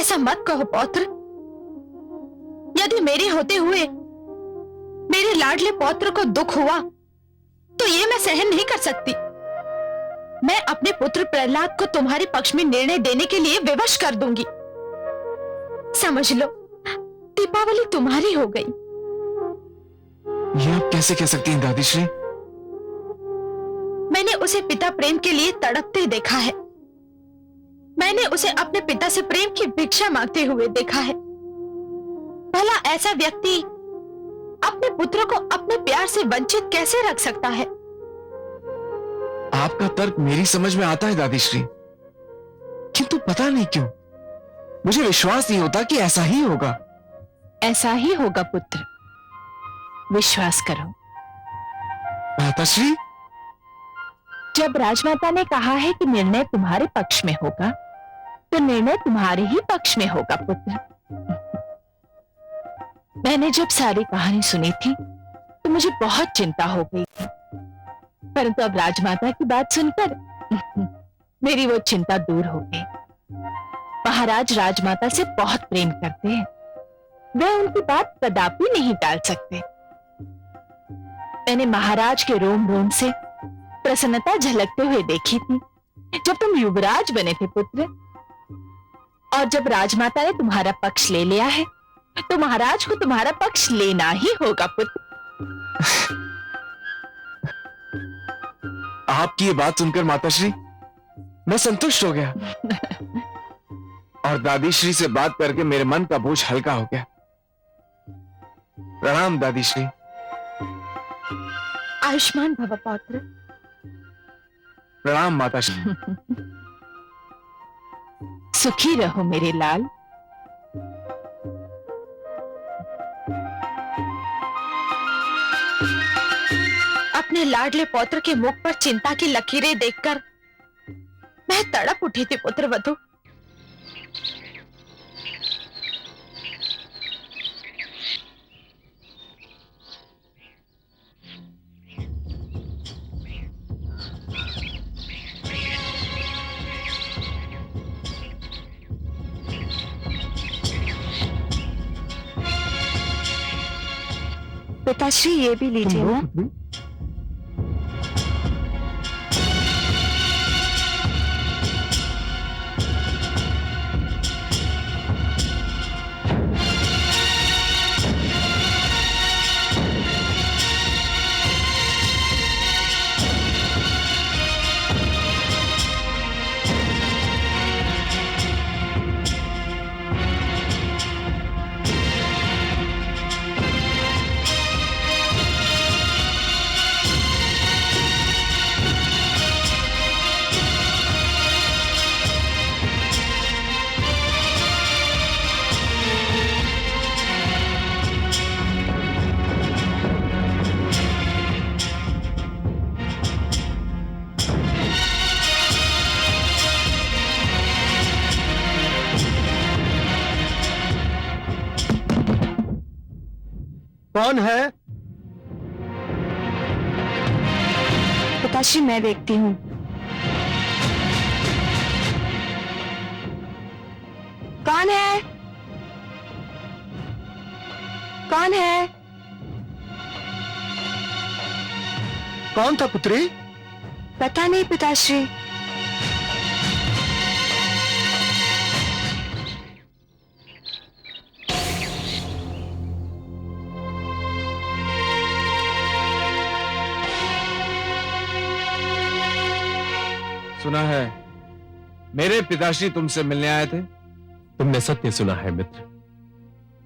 ऐसा मत कहो पौत्र। यदि मेरे होते हुए मेरे लाडले पौत्र को दुख हुआ तो ये मैं सहन नहीं कर सकती। मैं अपने पुत्र प्रहलाद को तुम्हारे पक्ष में निर्णय देने के लिए विवश कर दूंगी। समझ लो, दीपावली तुम्हारी हो गई। ये आप कैसे कह सकती हैं दादीश्री? मैंने उसे पिता प्रेम के लिए तड़पते देखा है। मैंने उसे अपने पिता से प्रेम की भिक्षा मांगते हुए देखा है। भला ऐसा व्यक्ति अपने पुत्र को अपने प्यार से वंचित कैसे रख सकता है? आपका तर्क मेरी समझ में आता है दादीश्री, किंतु पता नहीं क्यों मुझे विश्वास नहीं होता कि ऐसा ही होगा। ऐसा ही होगा पुत्र, विश्वास करो। माताश्री, जब राजमाता ने कहा है कि निर्णय तुम्हारे पक्ष में होगा, तो निर्णय तुम्हारे ही पक्ष में होगा पुत्र। मैंने जब सारी कहानी सुनी थी तो मुझे बहुत चिंता हो गई थी, परंतु अब राजमाता की बात सुनकर मेरी वो चिंता दूर हो गई। महाराज राजमाता से बहुत प्रेम करते हैं, वे उनकी बात कदापि नहीं टाल सकते। मैंने महाराज के रोम रोम से प्रसन्नता झलकते हुए देखी थी जब तुम युवराज बने थे पुत्र। और जब राजमाता ने तुम्हारा पक्ष ले लिया है तो महाराज को तुम्हारा पक्ष लेना ही होगा पुत्र। आपकी ये बात सुनकर माताश्री मैं संतुष्ट हो गया और दादीश्री से बात करके मेरे मन का बोझ हल्का हो गया। प्रणाम दादीश्री। आयुष्मान भव पौत्र। प्रणाम माताश्री। सुखी रहो मेरे लाल। अपने लाडले पौत्र के मुख पर चिंता की लकीरें देखकर मैं तड़प उठी थी पुत्रवधू। पिताश्री, ये भी लीजिए ना। कौन है? पिताश्री, मैं देखती हूँ। कौन है? कौन है? कौन था पुत्री? पता नहीं पिताश्री। सुना है मेरे पिताश्री तुमसे मिलने आए थे। तुमने सत्य सुना है मित्र,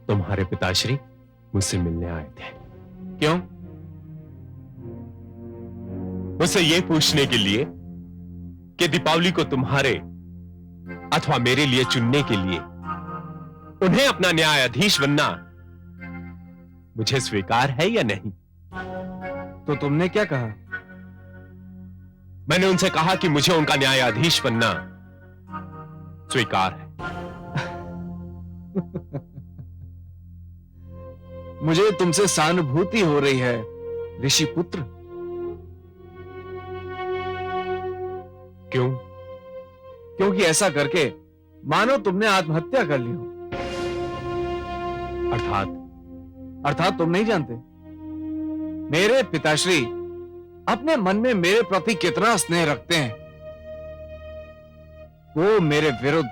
तुम्हारे पिताश्री मुझसे मिलने आए थे। क्यों? मुझसे यह पूछने के लिए कि दीपावली को तुम्हारे अथवा मेरे लिए चुनने के लिए उन्हें अपना न्यायाधीश बनना मुझे स्वीकार है या नहीं। तो तुमने क्या कहा? मैंने उनसे कहा कि मुझे उनका न्यायाधीश बनना स्वीकार है। मुझे तुमसे सहानुभूति हो रही है ऋषि पुत्र। क्यों? क्योंकि ऐसा करके मानो तुमने आत्महत्या कर ली हो। अर्थात तुम नहीं जानते मेरे पिताश्री अपने मन में मेरे प्रति कितना स्नेह रखते हैं। वो मेरे विरुद्ध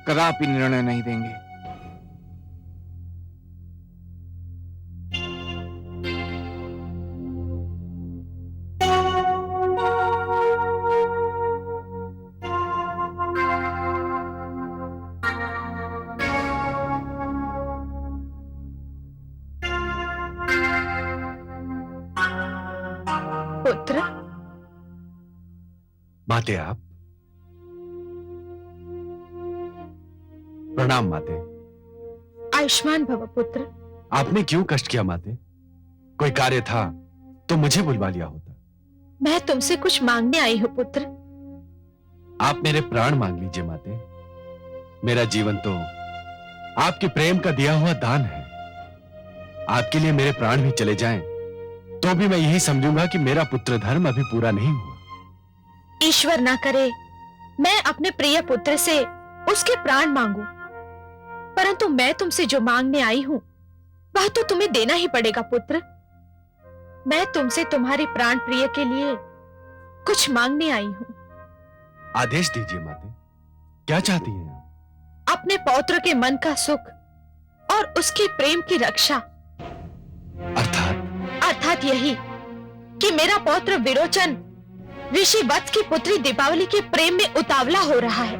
कदापि निर्णय नहीं देंगे। पुत्र, माते आप। प्रणाम माते। आयुष्मान भव पुत्र। आपने क्यों कष्ट किया माते? कोई कार्य था तो मुझे बुलवा लिया होता। मैं तुमसे कुछ मांगने आई हूँ पुत्र। आप मेरे प्राण मांग लीजिए माते। मेरा जीवन तो आपके प्रेम का दिया हुआ दान है। आपके लिए मेरे प्राण भी चले जाएं तो भी मैं यही समझूंगा कि मेरा पुत्र धर्म अभी पूरा नहीं हुआ। ईश्वर ना करे मैं अपने प्रिय पुत्र से उसके प्राण मांगू, परंतु मैं तुमसे जो मांगने आई हूं वह तो तुम्हें देना ही पड़ेगा पुत्र। मैं तुमसे तुम्हारे प्राण प्रिय के लिए कुछ मांगने आई हूं। आदेश दीजिए माते, क्या चाहती हैं आप? अपने पौत्र के मन का सुख और उसके प्रेम की रक्षा। अर्थात यही कि मेरा पौत्र विरोचन ऋषि वत्स की पुत्री दीपावली के प्रेम में उतावला हो रहा है।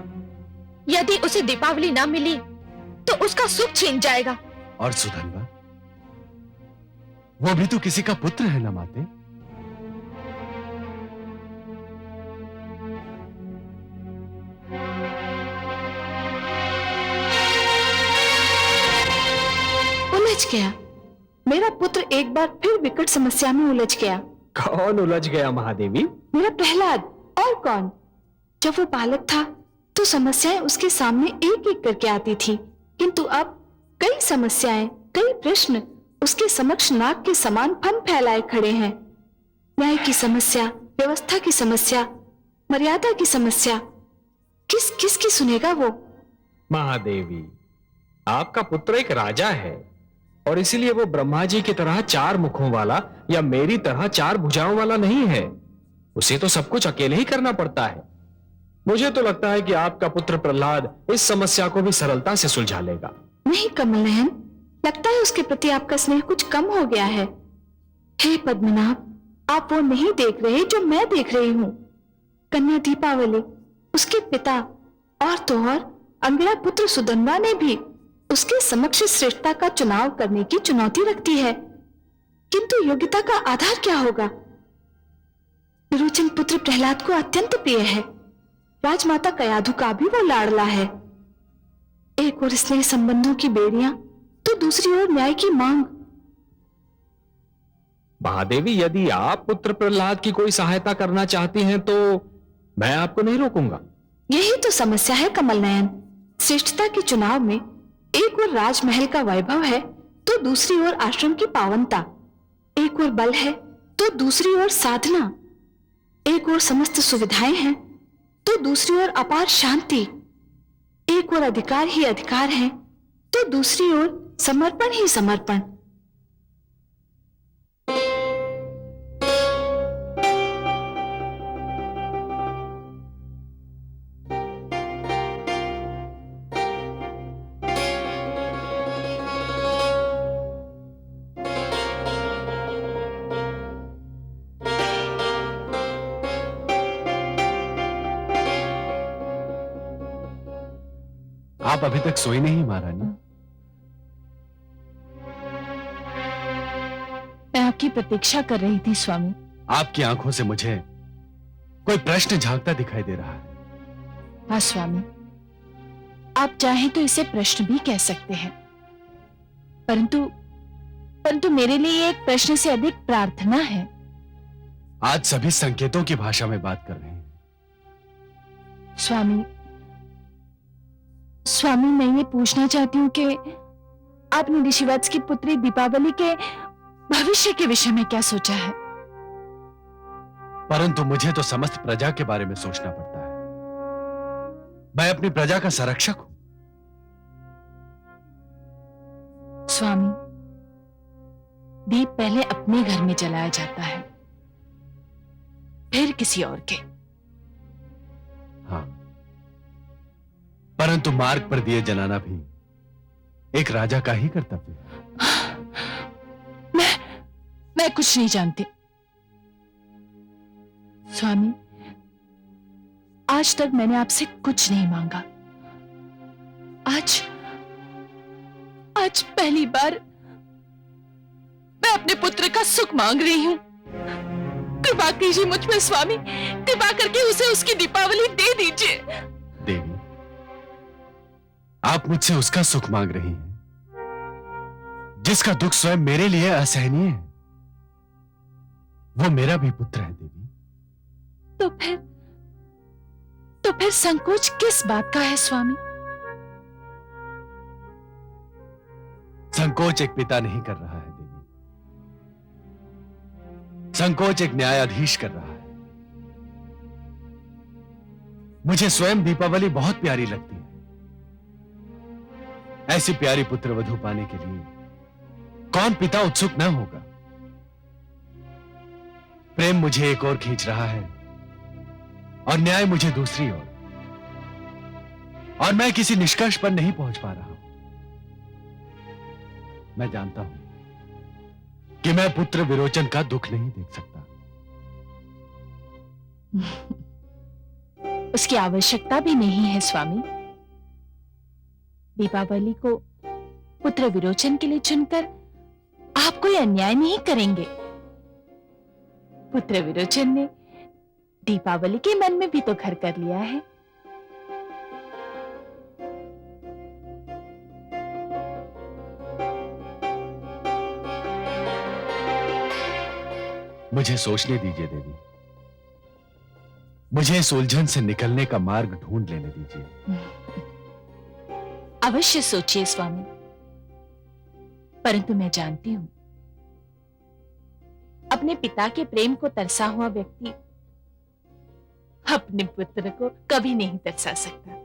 यदि उसे दीपावली न मिली तो उसका सुख छीन जाएगा। और सुधनवा, वो भी तो किसी का पुत्र है ना माते? उलझ गया। मेरा पुत्र एक बार फिर विकट समस्या में उलझ गया। कौन उलझ गया महादेवी? मेरा प्रहलाद, और कौन? जब वो बालक था तो समस्याएं उसके सामने एक एक करके आती थी, किंतु अब कई समस्याएं, कई प्रश्न उसके समक्ष नाग के समान फन फैलाए खड़े हैं। न्याय की समस्या, व्यवस्था की समस्या, मर्यादा की समस्या, किसकी सुनेगा वो? महादेवी, आपका पुत्र एक राजा है और इसीलिए वो ब्रह्मा जी की तरह चार मुखों वाला या मेरी तरह चार भुजाओं वाला नहीं है। उसे तो सब कुछ अकेले ही करना पड़ता है। मुझे तो लगता है कि आपका पुत्र प्रहलाद इस समस्या को भी सरलता से सुलझा लेगा। नहीं कमल नयन, लगता है उसके प्रति आपका स्नेह कुछ कम हो गया है। हे पद्मनाभ, आप वो नहीं देख रहे जो मैं देख रही हूँ। कन्या दीपावली, उसके पिता और तो और अंगड़ा पुत्र सुधनवा ने भी उसके समक्ष श्रेष्ठता का चुनाव करने की चुनौती रखती है, किंतु योग्यता का आधार क्या होगा? विरोचन पुत्र प्रहलाद को अत्यंत प्रिय है। राजमाता कयाधु का भी वो लाडला है। एक ओर स्नेह संबंधों की बेड़ियां तो दूसरी ओर न्याय की मांग। महादेवी, यदि आप पुत्र प्रहलाद की कोई सहायता करना चाहती हैं तो मैं आपको नहीं रोकूंगा। यही तो समस्या है कमल नयन। श्रेष्ठता के चुनाव में एक ओर राजमहल का वैभव है तो दूसरी ओर आश्रम की पावनता। एक ओर बल है तो दूसरी ओर साधना। एक ओर समस्त सुविधाएं हैं तो दूसरी ओर अपार शांति। एक ओर अधिकार ही अधिकार है तो दूसरी ओर समर्पण ही समर्पण। आप अभी तक सोई नहीं महारानी? मैं आपकी प्रतीक्षा कर रही थी स्वामी। आपकी आंखों से मुझे कोई प्रश्न झांकता दिखाई दे रहा है। हाँ स्वामी, आप चाहें तो इसे प्रश्न भी कह सकते हैं, परंतु मेरे लिए एक प्रश्न से अधिक प्रार्थना है। आज सभी संकेतों की भाषा में बात कर रहे हैं। स्वामी, मैं ये पूछना चाहती हूँ कि आपने ऋषिवत्स की पुत्री दीपावली के भविष्य के विषय में क्या सोचा है? परंतु मुझे तो समस्त प्रजा के बारे में सोचना पड़ता है। मैं अपनी प्रजा का संरक्षक हूं। स्वामी, दीप पहले अपने घर में जलाया जाता है, फिर किसी और के। हाँ, परंतु मार्ग पर दिए जलाना भी एक राजा का ही कर्तव्य है। मैं कुछ नहीं जानती स्वामी। आज तक मैंने आपसे कुछ नहीं मांगा। आज पहली बार मैं अपने पुत्र का सुख मांग रही हूं। कृपा कीजिए मुझ पर स्वामी, कृपा करके उसे उसकी दीपावली दे दीजिए। देवी, आप मुझसे उसका सुख मांग रही हैं जिसका दुख स्वयं मेरे लिए असहनीय है। वो मेरा भी पुत्र है देवी। तो फिर संकोच किस बात का है स्वामी? संकोच एक पिता नहीं कर रहा है देवी, संकोच एक न्यायाधीश कर रहा है। मुझे स्वयं दीपावली बहुत प्यारी लगती है। ऐसी प्यारी पुत्र वधू पाने के लिए कौन पिता उत्सुक न होगा? प्रेम मुझे एक ओर खींच रहा है और न्याय मुझे दूसरी ओर, और मैं किसी निष्कर्ष पर नहीं पहुंच पा रहा हूं। मैं जानता हूं कि मैं पुत्र विरोचन का दुख नहीं देख सकता। उसकी आवश्यकता भी नहीं है स्वामी। दीपावली को पुत्र विरोचन के लिए चुनकर आप कोई अन्याय नहीं करेंगे। पुत्र विरोचन ने दीपावली के मन में भी तो घर कर लिया है। मुझे सोचने दीजिए देवी, मुझे इस उलझन से निकलने का मार्ग ढूंढ लेने दीजिए। अवश्य सोचिए स्वामी, परंतु मैं जानती हूं अपने पिता के प्रेम को तरसा हुआ व्यक्ति अपने पुत्र को कभी नहीं तरसा सकता।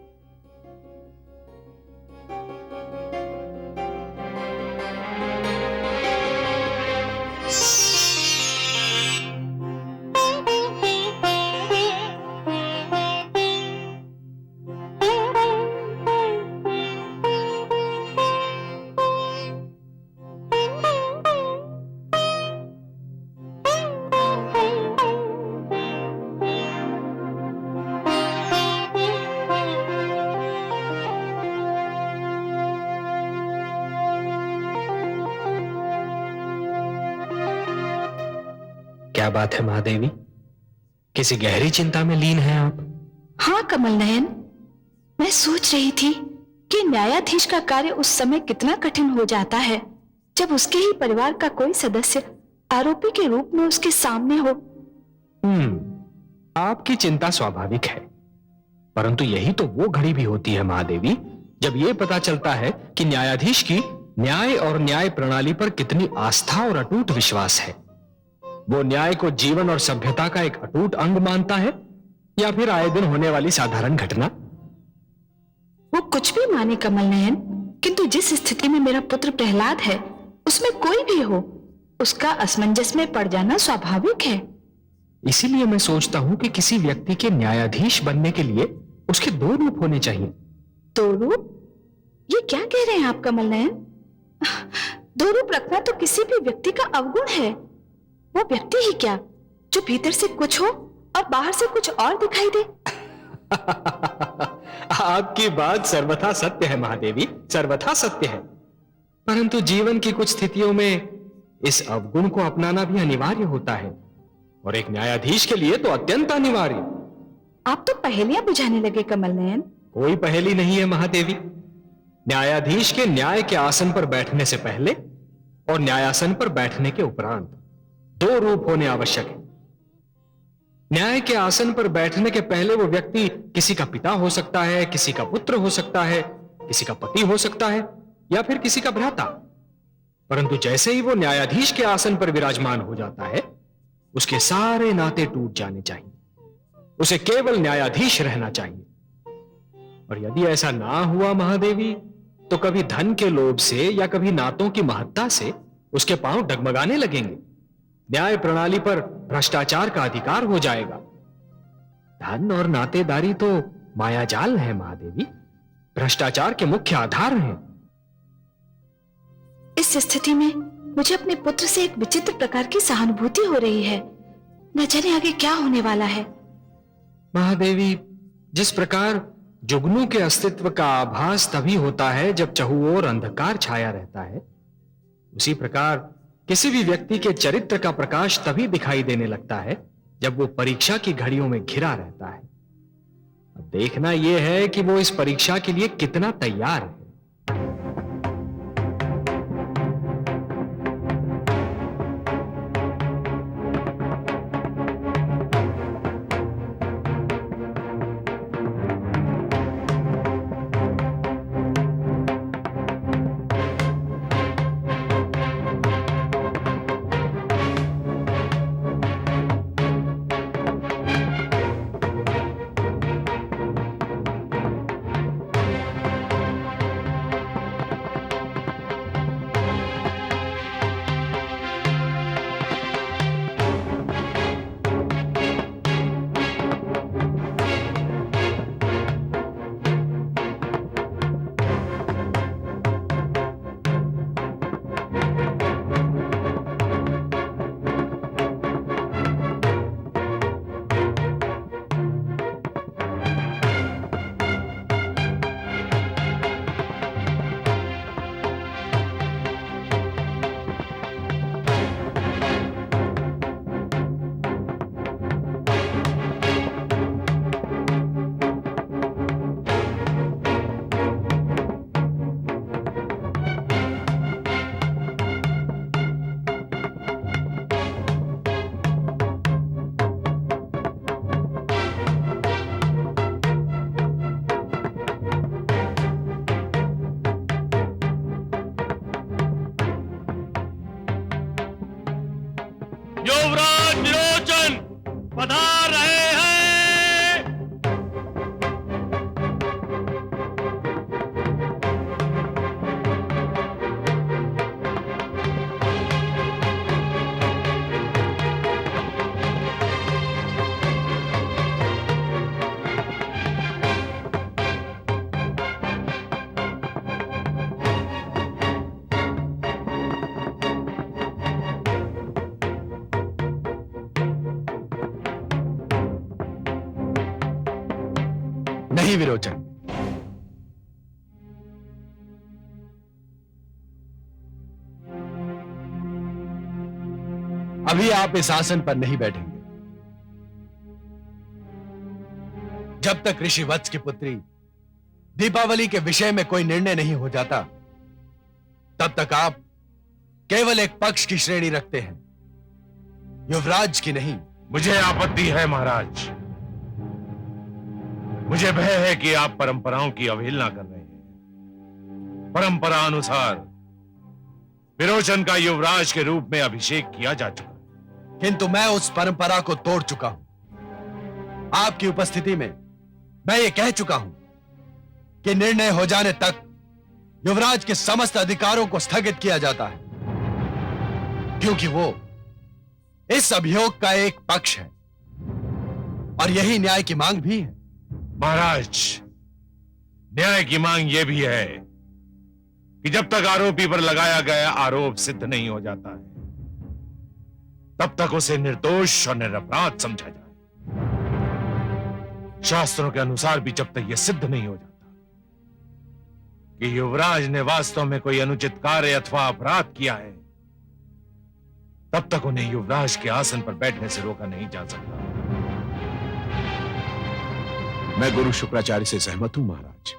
क्या बात है महादेवी, किसी गहरी चिंता में लीन हैं आप? हाँ कमल नयन, मैं सोच रही थी कि न्यायाधीश का कार्य उस समय कितना कठिन हो जाता है जब उसके ही परिवार का कोई सदस्य आरोपी के रूप में उसके सामने हो। आपकी चिंता स्वाभाविक है, परंतु यही तो वो घड़ी भी होती है महादेवी जब यह पता चलता है कि न्यायाधीश की न्याय और न्याय प्रणाली पर कितनी आस्था और अटूट विश्वास है। वो न्याय को जीवन और सभ्यता का एक अटूट अंग मानता है या फिर आए दिन होने वाली साधारण घटना? वो कुछ भी माने कमल नयन, किंतु जिस स्थिति में मेरा पुत्र प्रहलाद है उसमें कोई भी हो, उसका असमंजस में पड़ जाना स्वाभाविक है। इसीलिए मैं सोचता हूं कि किसी व्यक्ति के न्यायाधीश बनने के लिए उसके दो रूप होने चाहिए। दो रूप? ये क्या कह रहे हैं आप कमल नयन? दो रूप रखना तो किसी भी व्यक्ति का अवगुण है। वो व्यक्ति ही क्या जो भीतर से कुछ हो और बाहर से कुछ और दिखाई दे। आपकी बात सर्वथा सत्य है महादेवी, सर्वथा सत्य है, परंतु जीवन की कुछ स्थितियों में इस अवगुण को अपनाना भी अनिवार्य होता है, और एक न्यायाधीश के लिए तो अत्यंत अनिवार्य। आप तो पहेलियां बुझाने लगे कमल नयन। कोई पहेली नहीं है महादेवी। न्यायाधीश के न्याय के आसन पर बैठने से पहले और न्यायासन पर बैठने के उपरांत दो रूप होने आवश्यक है। न्याय के आसन पर बैठने के पहले वो व्यक्ति किसी का पिता हो सकता है, किसी का पुत्र हो सकता है, किसी का पति हो सकता है, या फिर किसी का भ्राता। परंतु जैसे ही वो न्यायाधीश के आसन पर विराजमान हो जाता है, उसके सारे नाते टूट जाने चाहिए। उसे केवल न्यायाधीश रहना चाहिए। और यदि ऐसा ना हुआ महादेवी, तो कभी धन के लोभ से या कभी नातों की महत्ता से उसके पांव डगमगाने लगेंगे। न्याय प्रणाली पर भ्रष्टाचार का अधिकार हो जाएगा। धन और नातेदारी तो मायाजाल है महादेवी, भ्रष्टाचार के मुख्य आधार हैं। इस स्थिति में मुझे अपने पुत्र से एक विचित्र प्रकार की सहानुभूति हो रही है। न जाने आगे क्या होने वाला है। महादेवी, जिस प्रकार जुगनू के अस्तित्व का आभास तभी होता है जब चहुओर अंधकार छाया रहता है, उसी प्रकार किसी भी व्यक्ति के चरित्र का प्रकाश तभी दिखाई देने लगता है जब वो परीक्षा की घड़ियों में घिरा रहता है। अब देखना यह है कि वो इस परीक्षा के लिए कितना तैयार है। युवराज विरोचन पधार रहे हैं। नहीं विरोचन, अभी आप इस आसन पर नहीं बैठेंगे जब तक ऋषि वत्स की पुत्री दीपावली के विषय में कोई निर्णय नहीं हो जाता। तब तक आप केवल एक पक्ष की श्रेणी रखते हैं, युवराज की नहीं। मुझे आपत्ति है महाराज। मुझे भय है कि आप परंपराओं की अवहेलना कर रहे हैं। परंपरा अनुसार विरोचन का युवराज के रूप में अभिषेक किया जा चुका है, किंतु मैं उस परंपरा को तोड़ चुका हूं। आपकी उपस्थिति में मैं ये कह चुका हूं कि निर्णय हो जाने तक युवराज के समस्त अधिकारों को स्थगित किया जाता है, क्योंकि वो इस अभियोग का एक पक्ष है और यही न्याय की मांग भी है। महाराज, न्याय की मांग यह भी है कि जब तक आरोपी पर लगाया गया आरोप सिद्ध नहीं हो जाता है, तब तक उसे निर्दोष और निरपराध समझा जाए। शास्त्रों के अनुसार भी जब तक यह सिद्ध नहीं हो जाता कि युवराज ने वास्तव में कोई अनुचित कार्य अथवा अपराध किया है, तब तक उन्हें युवराज के आसन पर बैठने से रोका नहीं जा सकता। मैं गुरु शुक्राचार्य से सहमत हूं महाराज।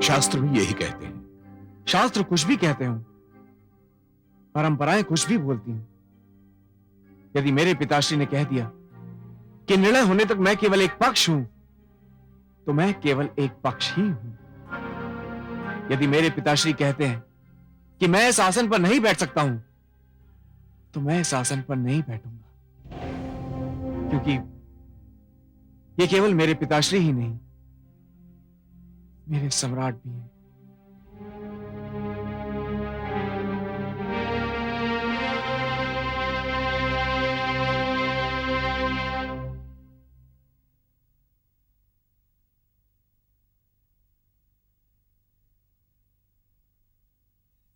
शास्त्र भी यही कहते हैं। शास्त्र कुछ भी कहते हो, परंपराएं कुछ भी बोलती हैं। यदि मेरे पिताश्री ने कह दिया कि निर्णय होने तक मैं केवल एक पक्ष हूं, तो मैं केवल एक पक्ष ही हूं। यदि मेरे पिताश्री कहते हैं कि मैं इस आसन पर नहीं बैठ सकता हूं, तो मैं इस आसन पर नहीं बैठूंगा, ये केवल मेरे पिताश्री ही नहीं, मेरे सम्राट भी हैं।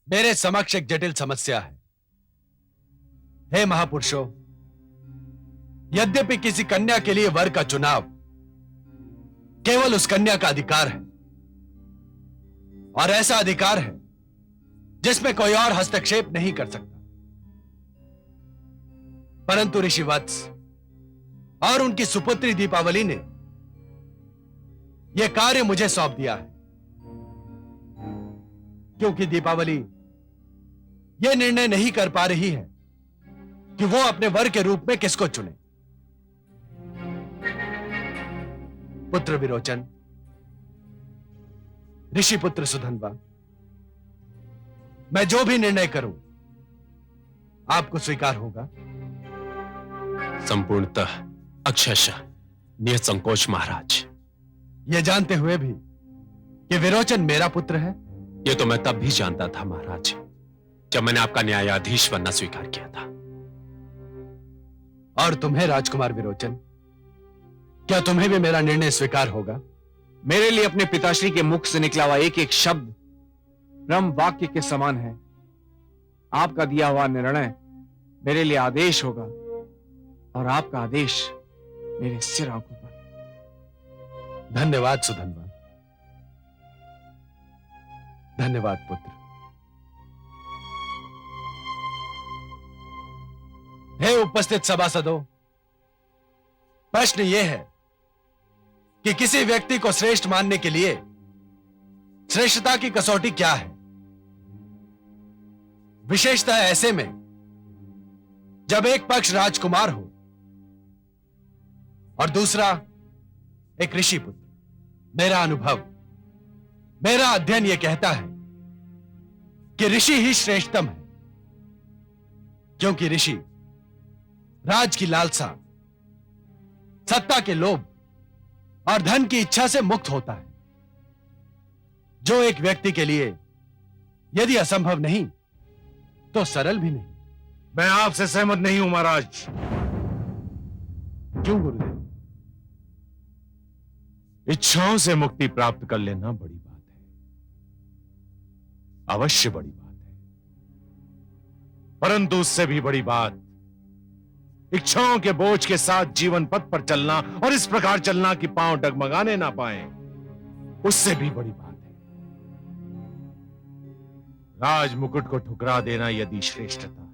मेरे समक्ष एक जटिल समस्या है। हे महापुरुषों, यद्यपि किसी कन्या के लिए वर का चुनाव केवल उस कन्या का अधिकार है, और ऐसा अधिकार है जिसमें कोई और हस्तक्षेप नहीं कर सकता, परंतु ऋषि वत्स और उनकी सुपुत्री दीपावली ने यह कार्य मुझे सौंप दिया है, क्योंकि दीपावली यह निर्णय नहीं कर पा रही है कि वो अपने वर के रूप में किसको चुने। पुत्र विरोचन, ऋषि पुत्र सुधन्वा, मैं जो भी निर्णय करूं आपको स्वीकार होगा? संपूर्णतः, अक्षरशः निसंकोच महाराज। यह जानते हुए भी कि विरोचन मेरा पुत्र है? ये तो मैं तब भी जानता था महाराज, जब मैंने आपका न्यायाधीश बनना स्वीकार किया था। और तुम्हें राजकुमार विरोचन, क्या तुम्हें भी मेरा निर्णय स्वीकार होगा? मेरे लिए अपने पिताश्री के मुख से निकला हुआ एक एक शब्द ब्रह्म वाक्य के समान है। आपका दिया हुआ निर्णय मेरे लिए आदेश होगा, और आपका आदेश मेरे सिर आंखों पर। धन्यवाद सुधन्वा, धन्यवाद पुत्र। हे उपस्थित सभासदों, प्रश्न यह है कि किसी व्यक्ति को श्रेष्ठ मानने के लिए श्रेष्ठता की कसौटी क्या है? विशेषतः ऐसे में जब एक पक्ष राजकुमार हो और दूसरा एक ऋषि पुत्र। मेरा अनुभव, मेरा अध्ययन यह कहता है कि ऋषि ही श्रेष्ठतम है, क्योंकि ऋषि राज की लालसा, सत्ता के लोभ और धन की इच्छा से मुक्त होता है, जो एक व्यक्ति के लिए यदि असंभव नहीं तो सरल भी नहीं। मैं आपसे सहमत नहीं हूं महाराज। क्यों गुरुदेव? इच्छाओं से मुक्ति प्राप्त कर लेना बड़ी बात है, अवश्य बड़ी बात है, परंतु उससे भी बड़ी बात इच्छाओं के बोझ के साथ जीवन पथ पर चलना और इस प्रकार चलना कि पांव डगमगाने ना पाए, उससे भी बड़ी बात है। राज मुकुट को ठुकरा देना यदि श्रेष्ठता है,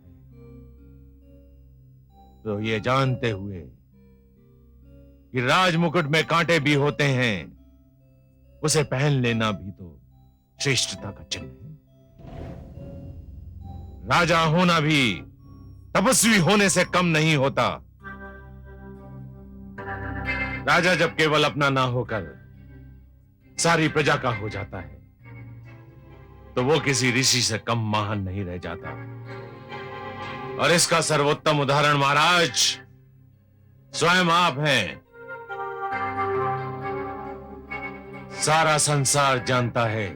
तो ये जानते हुए कि राज मुकुट में कांटे भी होते हैं, उसे पहन लेना भी तो श्रेष्ठता का चिन्ह है। राजा होना भी तपस्वी होने से कम नहीं होता। राजा जब केवल अपना ना होकर सारी प्रजा का हो जाता है, तो वो किसी ऋषि से कम महान नहीं रह जाता। और इसका सर्वोत्तम उदाहरण महाराज स्वयं आप हैं। सारा संसार जानता है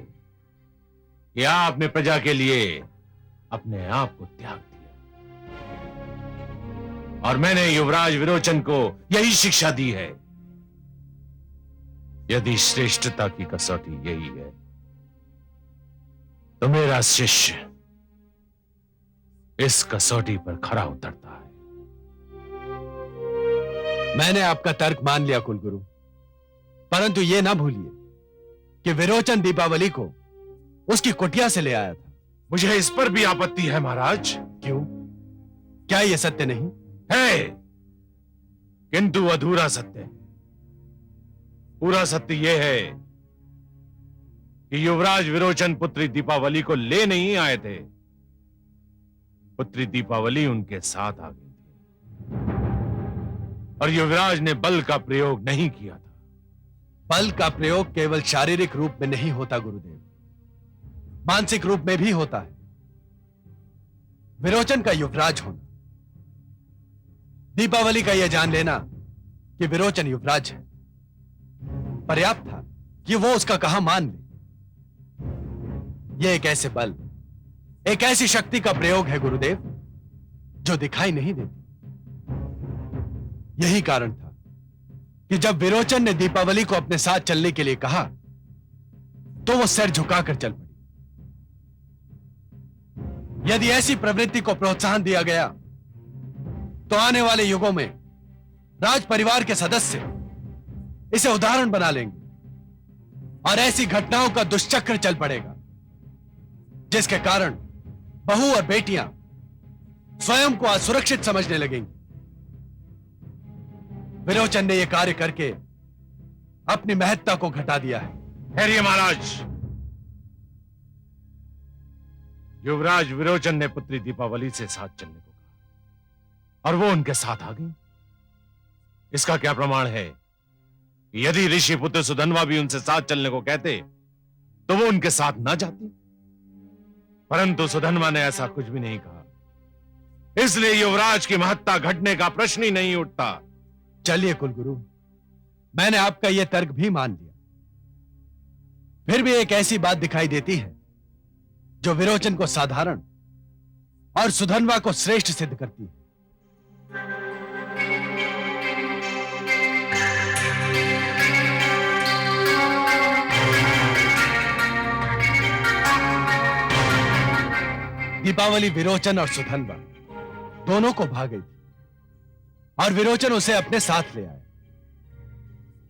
कि आपने प्रजा के लिए अपने आप को त्याग दिया, और मैंने युवराज विरोचन को यही शिक्षा दी है। यदि श्रेष्ठता की कसौटी यही है, तो मेरा शिष्य इस कसौटी पर खरा उतरता है। मैंने आपका तर्क मान लिया कुलगुरु, परंतु यह ना भूलिए कि विरोचन दीपावली को उसकी कुटिया से ले आया था। मुझे इस पर भी आपत्ति है महाराज। क्यों? क्या यह सत्य नहीं है? किंतु अधूरा सत्य है। पूरा सत्य यह है कि युवराज विरोचन पुत्री दीपावली को ले नहीं आए थे, पुत्री दीपावली उनके साथ आ गई थी, और युवराज ने बल का प्रयोग नहीं किया था। बल का प्रयोग केवल शारीरिक रूप में नहीं होता गुरुदेव, मानसिक रूप में भी होता है। विरोचन का युवराज होना, दीपावली का यह जान लेना कि विरोचन युवराज है, पर्याप्त था कि वो उसका कहा मान ले। यह एक ऐसे बल, एक ऐसी शक्ति का प्रयोग है गुरुदेव, जो दिखाई नहीं देती। यही कारण था कि जब विरोचन ने दीपावली को अपने साथ चलने के लिए कहा, तो वो सिर झुकाकर चल पड़ी। यदि ऐसी प्रवृत्ति को प्रोत्साहन दिया गया, तो आने वाले युगों में राज परिवार के सदस्य इसे उदाहरण बना लेंगे और ऐसी घटनाओं का दुष्चक्र चल पड़ेगा, जिसके कारण बहू और बेटियां स्वयं को असुरक्षित समझने लगेंगी। विरोचन ने यह कार्य करके अपनी महत्ता को घटा दिया है। ठहरिए महाराज। युवराज विरोचन ने पुत्री दीपावली से साथ चलने को कहा और वो उनके साथ आ गई। इसका क्या प्रमाण है? यदि ऋषि पुत्र सुधन्वा भी उनसे साथ चलने को कहते, तो वो उनके साथ ना जाती। परंतु सुधन्वा ने ऐसा कुछ भी नहीं कहा, इसलिए युवराज की महत्ता घटने का प्रश्न ही नहीं उठता। चलिए कुलगुरु, मैंने आपका यह तर्क भी मान लिया। फिर भी एक ऐसी बात दिखाई देती है जो विरोचन को साधारण और सुधन्वा को श्रेष्ठ सिद्ध करती है। दीपावली विरोचन और सुधन्वा दोनों को भा गई थी और विरोचन उसे अपने साथ ले आया।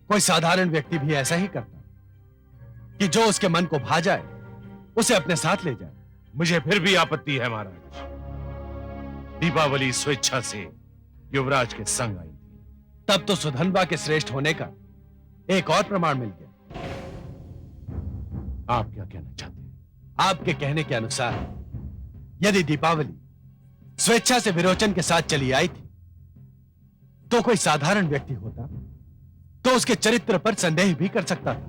कोई साधारण व्यक्ति भी ऐसा ही करता कि जो उसके मन को भा जाए उसे अपने साथ ले जाए। मुझे फिर भी आपत्ति है महाराज। दीपावली स्वेच्छा से युवराज के संग आई थी। तब तो सुधन्वा के श्रेष्ठ होने का एक और प्रमाण मिल गया। आप क्या कहना चाहते हैं? आपके कहने के अनुसार यदि दीपावली स्वेच्छा से विरोचन के साथ चली आई थी, तो कोई साधारण व्यक्ति होता तो उसके चरित्र पर संदेह भी कर सकता था।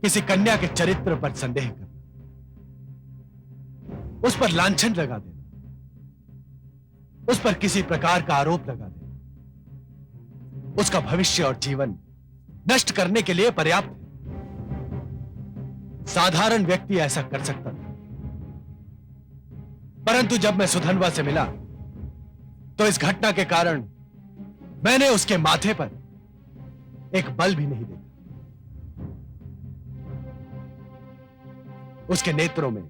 किसी कन्या के चरित्र पर संदेह करना, उस पर लांछन लगा देना, उस पर किसी प्रकार का आरोप लगा देना, उसका भविष्य और जीवन नष्ट करने के लिए पर्याप्त है। साधारण व्यक्ति ऐसा कर सकता था। परंतु जब मैं सुधन्वा से मिला, तो इस घटना के कारण मैंने उसके माथे पर एक बल भी नहीं देखा। उसके नेत्रों में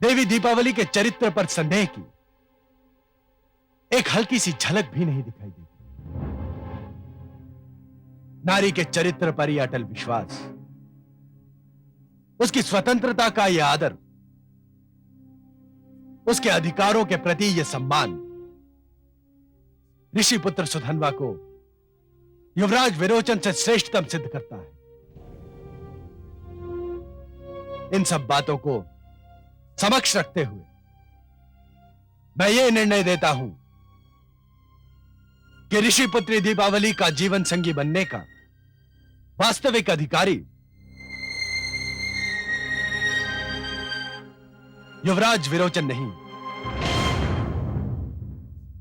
देवी दीपावली के चरित्र पर संदेह की एक हल्की सी झलक भी नहीं दिखाई देती। नारी के चरित्र पर यह अटल विश्वास, उसकी स्वतंत्रता का यह आदर, उसके अधिकारों के प्रति यह सम्मान ऋषि पुत्र सुधन्वा को युवराज विरोचन से श्रेष्ठतम सिद्ध करता है। इन सब बातों को समक्ष रखते हुए मैं ये निर्णय देता हूं कि ऋषि पुत्री दीपावली का जीवन संगी बनने का वास्तविक अधिकारी युवराज विरोचन नहीं,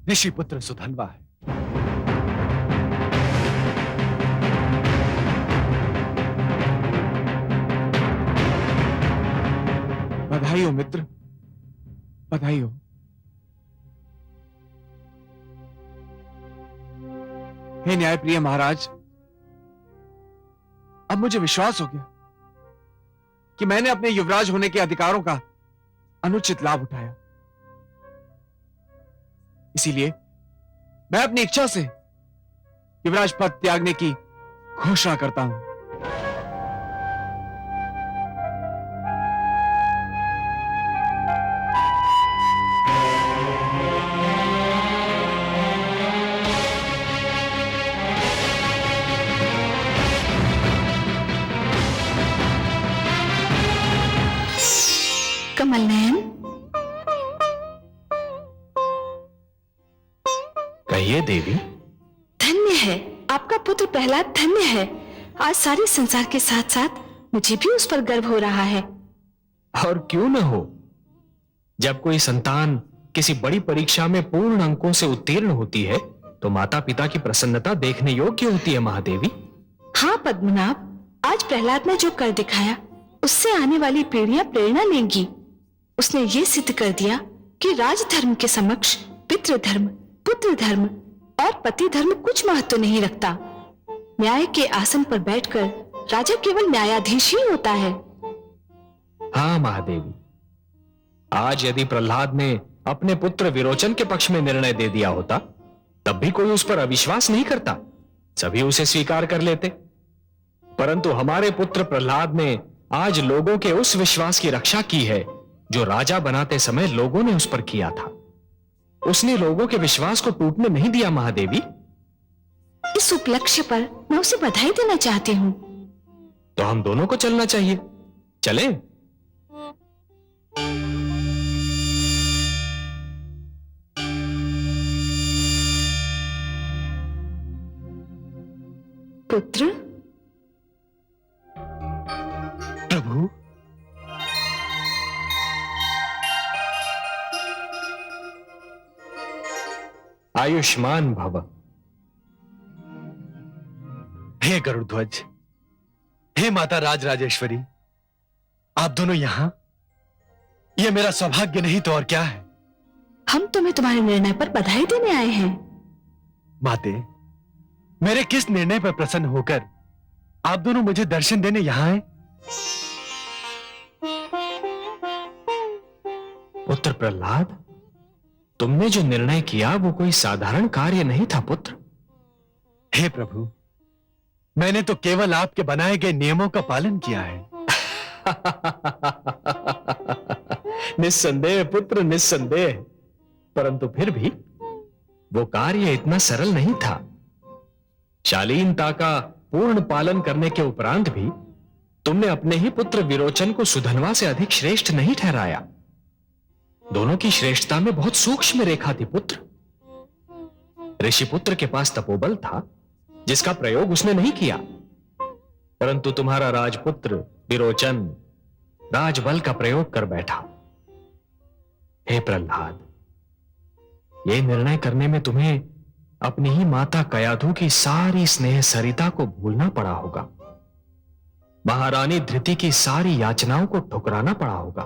ऋषि पुत्र सुधन्वा है। बधाई हो मित्र, बधाई हो। हे न्यायप्रिय महाराज, अब मुझे विश्वास हो गया कि मैंने अपने युवराज होने के अधिकारों का अनुचित लाभ उठाया। इसीलिए मैं अपनी इच्छा से युवराज पद त्यागने की घोषणा करता हूं। कमल नयन, कहिए देवी। धन्य है आपका पुत्र प्रहलाद, धन्य है। आज सारे संसार के साथ साथ मुझे भी उस पर गर्व हो रहा है। और क्यों न हो, जब कोई संतान किसी बड़ी परीक्षा में पूर्ण अंकों से उत्तीर्ण होती है तो माता पिता की प्रसन्नता देखने योग्य होती है महादेवी। हाँ पद्मनाभ, आज प्रहलाद ने जो कर दिखाया उससे आने वाली पीढ़ियां प्रेरणा लेंगी। उसने ये सिद्ध कर दिया कि राजधर्म के समक्ष पितृधर्म, पुत्र धर्म और पति धर्म कुछ महत्व नहीं रखता। न्याय के आसन पर बैठकर राजा केवल न्यायाधीश ही होता है। हाँ महादेवी, आज यदि प्रहलाद ने अपने पुत्र विरोचन के पक्ष में निर्णय दे दिया होता तब भी कोई उस पर अविश्वास नहीं करता, सभी उसे स्वीकार कर लेते। परंतु हमारे पुत्र प्रहलाद ने आज लोगों के उस विश्वास की रक्षा की है जो राजा बनाते समय लोगों ने उस पर किया था। उसने लोगों के विश्वास को टूटने नहीं दिया महादेवी। इस उपलक्ष्य पर मैं उसे बधाई देना चाहती हूँ। तो हम दोनों को चलना चाहिए, चले? पुत्र, प्रभु, आयुष्मान भव। हे गरुड़ध्वज, हे माता राजराजेश्वरी, आप दोनों यहां? यह मेरा सौभाग्य नहीं तो और क्या है। हम तुम्हें तुम्हारे निर्णय पर बधाई देने आए हैं। माते, मेरे किस निर्णय पर प्रसन्न होकर आप दोनों मुझे दर्शन देने यहां आए? पुत्र प्रहलाद, तुमने जो निर्णय किया वो कोई साधारण कार्य नहीं था पुत्र। हे प्रभु, मैंने तो केवल आपके बनाए गए नियमों का पालन किया है। निस्संदेह पुत्र, निस्संदेह। परंतु फिर भी वो कार्य इतना सरल नहीं था। शालीनता का पूर्ण पालन करने के उपरांत भी तुमने अपने ही पुत्र विरोचन को सुधनवा से अधिक श्रेष्ठ नहीं ठहराया। दोनों की श्रेष्ठता में बहुत सूक्ष्म रेखा थी पुत्र। ऋषिपुत्र के पास तपोबल था जिसका प्रयोग उसने नहीं किया, परंतु तुम्हारा राजपुत्र विरोचन राजबल का प्रयोग कर बैठा। हे प्रहलाद, यह निर्णय करने में तुम्हें अपनी ही माता कयाधु की सारी स्नेह सरिता को भूलना पड़ा होगा। महारानी धृति की सारी याचनाओं को ठुकराना पड़ा होगा।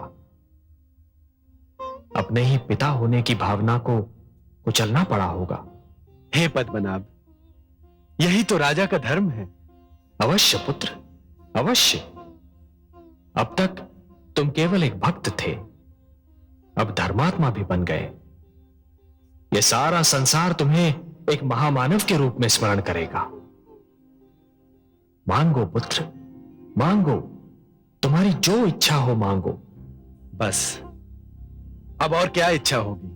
अपने ही पिता होने की भावना को कुचलना पड़ा होगा। हे पद्मनाभ, यही तो राजा का धर्म है। अवश्य पुत्र, अवश्य। अब तक तुम केवल एक भक्त थे, अब धर्मात्मा भी बन गए। यह सारा संसार तुम्हें एक महामानव के रूप में स्मरण करेगा। मांगो पुत्र, मांगो, तुम्हारी जो इच्छा हो मांगो। बस अब और क्या इच्छा होगी।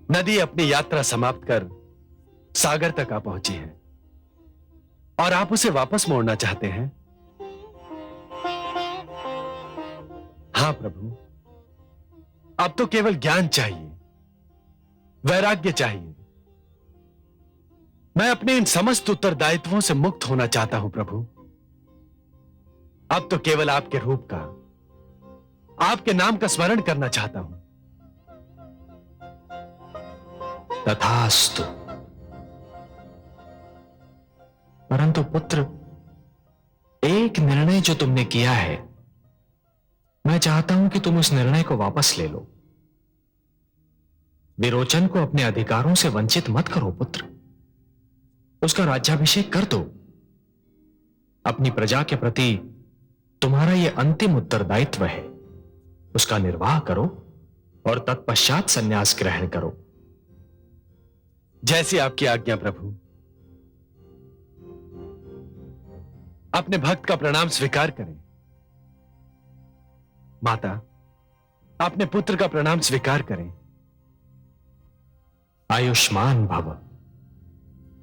नदी अपनी यात्रा समाप्त कर सागर तक आ पहुंची है और आप उसे वापस मोड़ना चाहते हैं। हां प्रभु, अब तो केवल ज्ञान चाहिए, वैराग्य चाहिए। मैं अपने इन समस्त उत्तरदायित्वों से मुक्त होना चाहता हूं प्रभु। अब तो केवल आपके रूप का, आपके नाम का स्मरण करना चाहता हूं। तथास्तु। परंतु पुत्र, एक निर्णय जो तुमने किया है, मैं चाहता हूं कि तुम उस निर्णय को वापस ले लो। विरोचन को अपने अधिकारों से वंचित मत करो पुत्र। उसका राज्याभिषेक कर दो। अपनी प्रजा के प्रति तुम्हारा यह अंतिम उत्तरदायित्व है। उसका निर्वाह करो और तत्पश्चात संन्यास ग्रहण करो। जैसी आपकी आज्ञा प्रभु। अपने भक्त का प्रणाम स्वीकार करें। माता, अपने पुत्र का प्रणाम स्वीकार करें। आयुष्मान भव।